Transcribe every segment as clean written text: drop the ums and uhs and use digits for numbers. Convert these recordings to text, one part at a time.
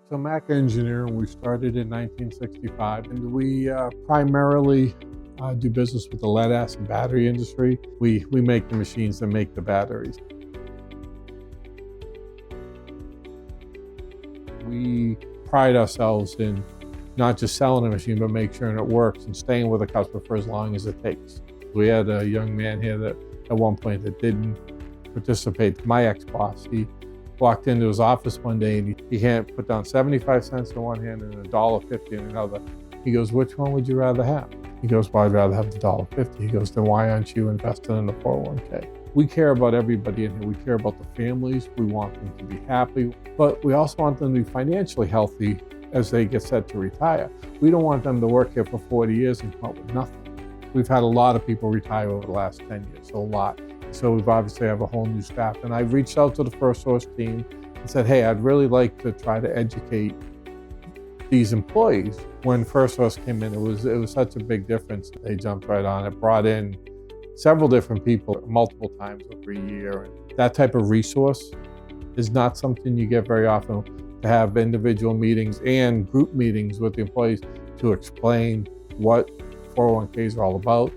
So Mac Engineering, we started in 1965, and we primarily do business with the lead acid battery industry. We make the machines that make the batteries. We pride ourselves in not just selling a machine, but make sure it works and staying with the customer for as long as it takes. We had a young man here that at one point that didn't participate. My ex-boss, he walked into his office one day and he had put down 75 cents in one hand and $1.50 in another. He goes, "Which one would you rather have?" He goes, "Well, I'd rather have the $1.50. He goes, "Then why aren't you investing in the 401k? We care about everybody in here. We care about the families. We want them to be happy, but we also want them to be financially healthy as they get set to retire. We don't want them to work here for 40 years and come up with nothing. We've had a lot of people retire over the last 10 years, a lot. So we've obviously have a whole new staff. And I reached out to the FirstSource team and said, hey, I'd really like to try to educate these employees. When FirstSource came in, it was such a big difference. They jumped right on it, brought in several different people multiple times over a year. And that type of resource is not something you get very often, to have individual meetings and group meetings with the employees to explain what 401ks are all about.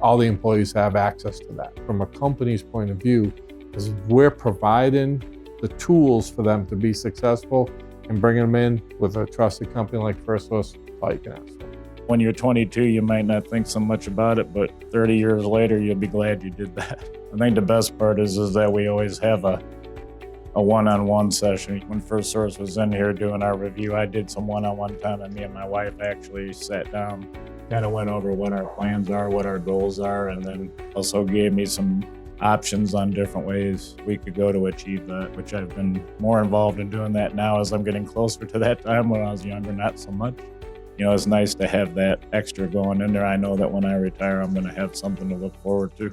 All the employees have access to that. From a company's point of view, is we're providing the tools for them to be successful and bringing them in with a trusted company like FirstSource. All you can ask for. When you're 22, you might not think so much about it, but 30 years later, you'll be glad you did that. I think the best part is that we always have a one-on-one session. When FirstSource was in here doing our review, I did some one-on-one time, and me and my wife actually sat down, kind of went over what our plans are, what our goals are, and then also gave me some options on different ways we could go to achieve that, which I've been more involved in doing that now as I'm getting closer to that time. When I was younger, not so much. You know, it's nice to have that extra going in there. I know that when I retire, I'm going to have something to look forward to.